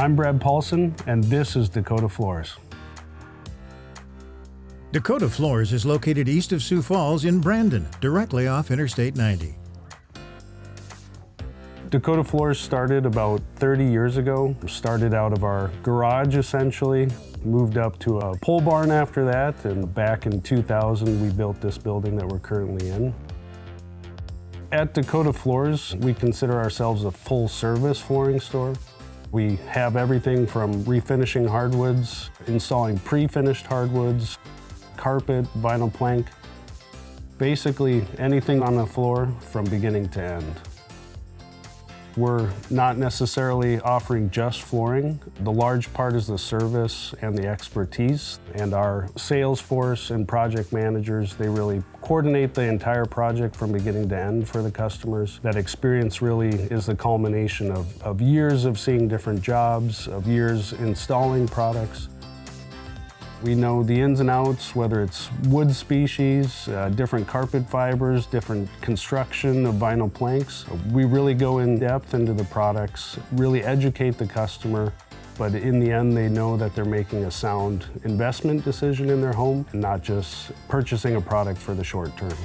I'm Brad Paulson, and this is Dakota Floors. Dakota Floors is located east of Sioux Falls in Brandon, directly off Interstate 90. Dakota Floors started about 30 years ago. Started out of our garage, essentially. Moved up to a pole barn after that, and back in 2000, we built this building that we're currently in. At Dakota Floors, we consider ourselves a full-service flooring store. We have everything from refinishing hardwoods, installing pre-finished hardwoods, carpet, vinyl plank, basically anything on the floor from beginning to end. We're not necessarily offering just flooring. The large part is the service and the expertise, and our sales force and project managers, they really coordinate the entire project from beginning to end for the customers. That experience really is the culmination of years of seeing different jobs, of years installing products. We know the ins and outs, whether it's wood species, different carpet fibers, different construction of vinyl planks. We really go in depth into the products, really educate the customer, but in the end they know that they're making a sound investment decision in their home and not just purchasing a product for the short term.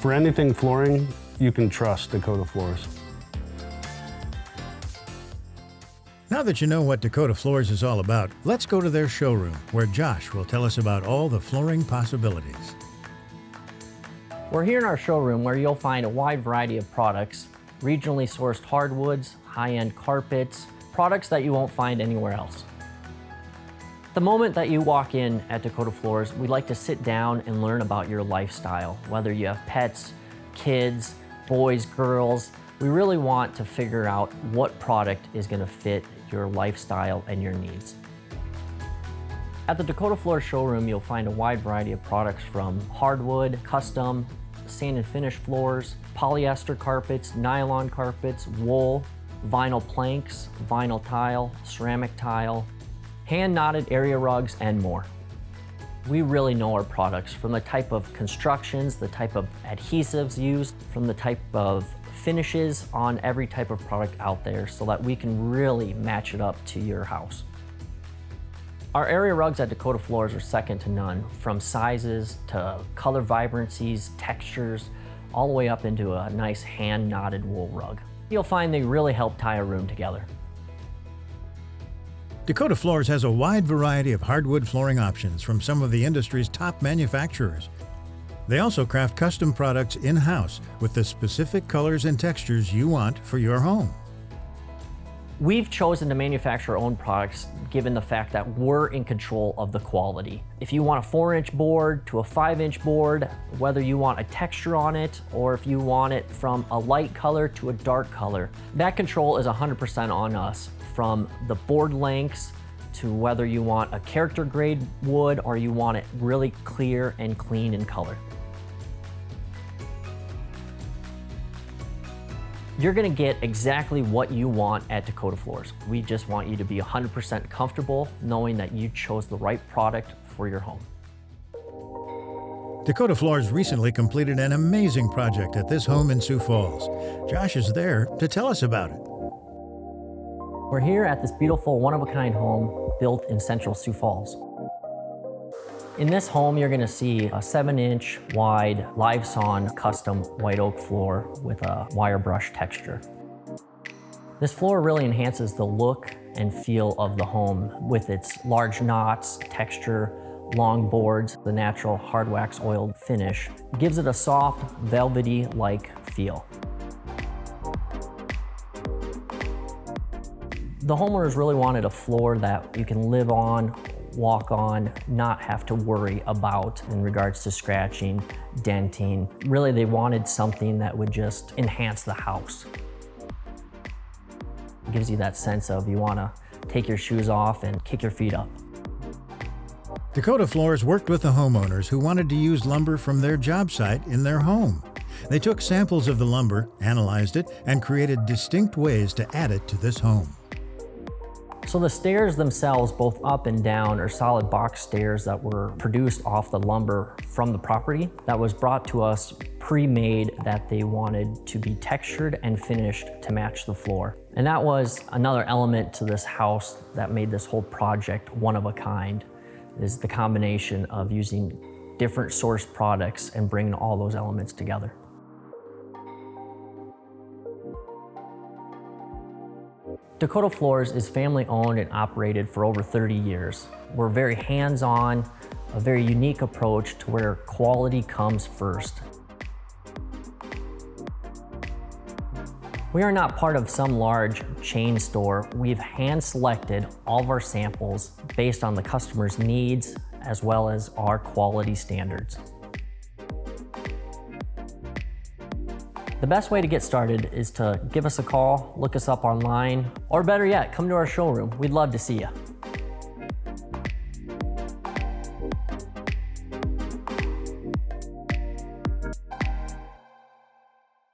For anything flooring, you can trust Dakota Floors. Now that you know what Dakota Floors is all about, let's go to their showroom, where Josh will tell us about all the flooring possibilities. We're here in our showroom where you'll find a wide variety of products, regionally sourced hardwoods, high-end carpets, products that you won't find anywhere else. The moment that you walk in at Dakota Floors, we like to sit down and learn about your lifestyle, whether you have pets, kids, boys, girls. We really want to figure out what product is going to fit your lifestyle and your needs. At the Dakota Floors showroom, you'll find a wide variety of products from hardwood, custom, sand and finish floors, polyester carpets, nylon carpets, wool, vinyl planks, vinyl tile, ceramic tile, hand-knotted area rugs, and more. We really know our products from the type of constructions, the type of adhesives used, from the type of finishes on every type of product out there so that we can really match it up to your house. Our area rugs at Dakota Floors are second to none, from sizes to color vibrancies, textures, all the way up into a nice hand-knotted wool rug. You'll find they really help tie a room together. Dakota Floors has a wide variety of hardwood flooring options from some of the industry's top manufacturers. They also craft custom products in-house with the specific colors and textures you want for your home. We've chosen to manufacture our own products given the fact that we're in control of the quality. If you want a 4-inch board to a 5-inch board, whether you want a texture on it or if you want it from a light color to a dark color, that control is 100% on us, from the board lengths to whether you want a character grade wood or you want it really clear and clean in color. You're gonna get exactly what you want at Dakota Floors. We just want you to be 100% comfortable knowing that you chose the right product for your home. Dakota Floors recently completed an amazing project at this home in Sioux Falls. Josh is there to tell us about it. We're here at this beautiful one-of-a-kind home built in central Sioux Falls. In this home, you're gonna see a 7-inch wide live sawn custom white oak floor with a wire brush texture. This floor really enhances the look and feel of the home with its large knots, texture, long boards. The natural hard wax oiled finish gives it a soft, velvety-like feel. The homeowners really wanted a floor that you can live on, walk on, not have to worry about in regards to scratching, denting. Really, they wanted something that would just enhance the house. It gives you that sense of you want to take your shoes off and kick your feet up. Dakota Floors worked with the homeowners who wanted to use lumber from their job site in their home. They took samples of the lumber, analyzed it, and created distinct ways to add it to this home. So the stairs themselves, both up and down, are solid box stairs that were produced off the lumber from the property that was brought to us pre-made, that they wanted to be textured and finished to match the floor. And that was another element to this house that made this whole project one of a kind, is the combination of using different source products and bringing all those elements together. Dakota Floors is family owned and operated for over 30 years. We're very hands-on, a very unique approach to where quality comes first. We are not part of some large chain store. We've hand-selected all of our samples based on the customer's needs as well as our quality standards. The best way to get started is to give us a call, look us up online, or better yet, come to our showroom. We'd love to see you.